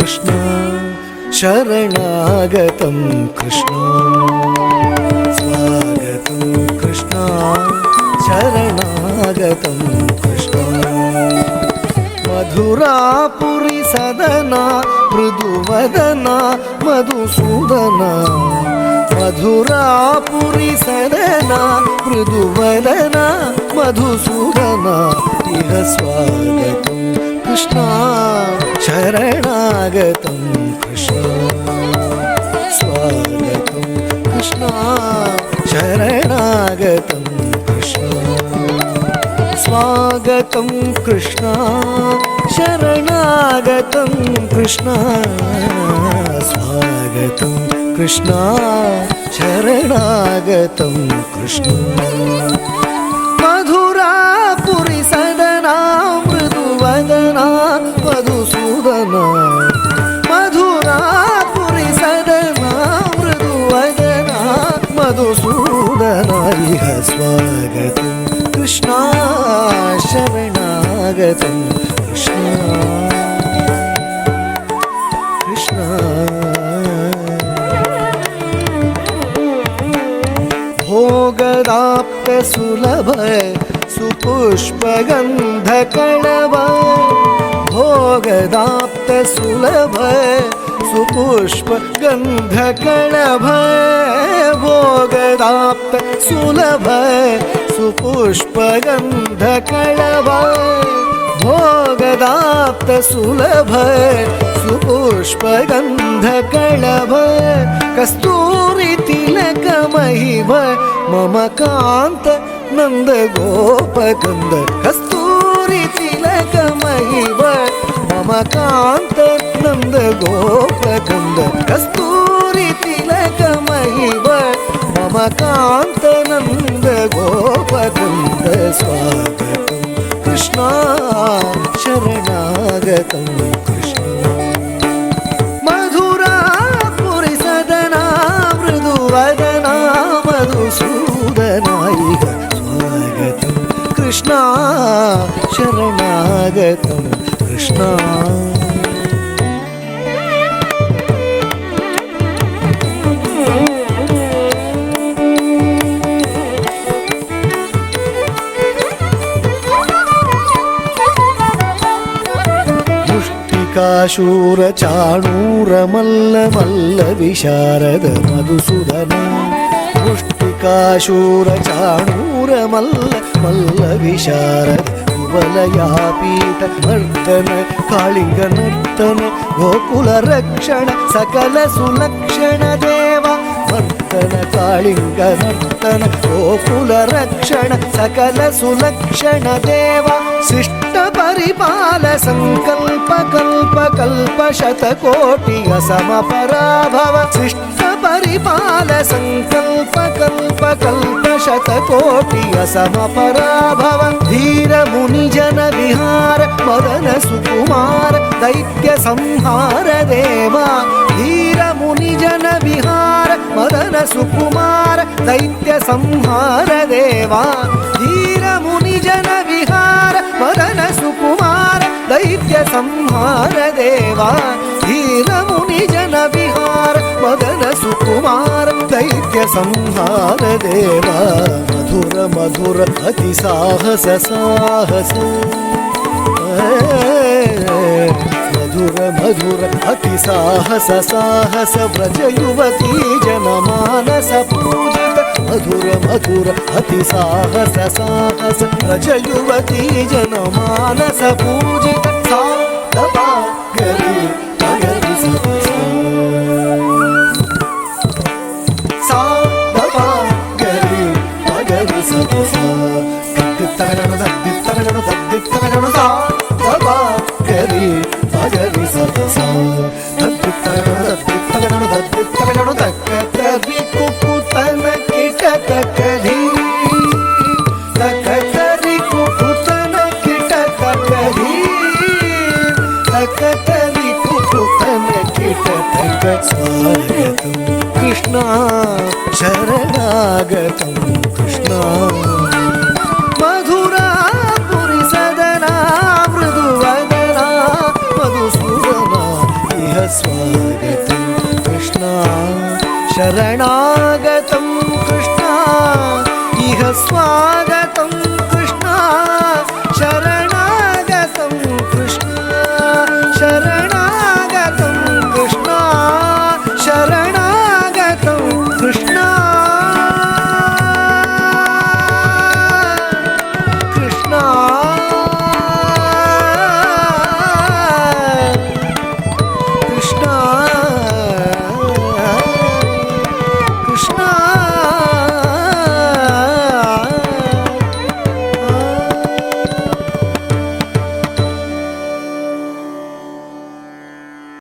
कृष्ण शरणागतं कृष्ण स्वागतं कृष्ण शरणागतं कृष्ण मधुरापुरी सदना मृदुवदना मधुसूदना मधुरापुरी सदना मृदुवदना मधुसूदना इह स्वागतं कृष्ण शरणागतं कृष्ण स्वागतं कृष्ण शरणागतं कृष्ण स्वागतं कृष्ण शरणागतं कृष्ण स्वागतं कृष्ण शरणागतं कृष्ण मधुरापुरी सदना मृदुवदना मधुसूदना मधुरापुरी सदना मृदुवदना मधुसूदना इह स्वागतं कृष्ण शरणागतं कृष्ण कृष्ण भोगदाप्य सुलभ सुपुष्पगन्धकणव भोगदाप्य सुलभ सुपुष्पगन्धकणभ भोगदाप्य सुलभ सुपुष्पगन्धकणव भोगदाप्त सुलभ सुपुष्पगन्धकणभ कस्तूरी तिलकमहिम मम कान्त नन्द गोपकन्द कस्तूरी तिलकमहिम मम कान्त नन्द गोपकन्द कस्तूरी तिलकमहिम मम कान्त नन्द गोपकन्द स्वागतं कृष्ण शरणागतं कृष्ण मधुरापुरी सदना मृदुवदना मधुसूदना इह स्वागतं कृष्ण शरणागतं कृष्ण शूर चाणूर मल्ल मल्ल विशारद मधुसूदन मुष्टिकाशूर चाणूर मल्ल मल्ल विशारद कुवलयापीठ नर्तन कालिंग नर्तन गोकुल रक्षण सकल सुलक्षण देव नर्तन कालिंग नर्तन गोकुल रक्षण सकल सुलक्षण देव शिष्ट परिपाल संकल्प कल्प कल्प शतकोटि असम पराभव शिष्ट परिपाल संकल्प कल्प कल्प शतकोटि असम पराभव धीर मुनि जन विहार मदन सुकुमार दैत्य संहार देवा धीर मुनि जन विहार मदन सुकुमार दैत्य संहार देवा धीर मुनि जन विहार मदन सुकुमार दैत्य संहार देवा धीर मुनि जन विहार मदन सुकुमार दैत्य संहार देवा मधुर मधुर अति साहस साहस मधुर मधुर अति साहस साहस व्रज युवती जनमानस पूजित मधुर मधुर अति साहस साहस व्रज युवती जनमानस पूजित साधवा गरी अगरी साधवा गरी अगरी साधवा गरी अगरी तकतरी कुकुतन किटक कधी तकतरी कुकुतन किटक कधी तकतरी कुकुतन किटक स्वागतं कृष्ण शरणागतं कृष्ण मधुरापुरी सदना मृदुवदना मधुसूदना इह స్వాగతం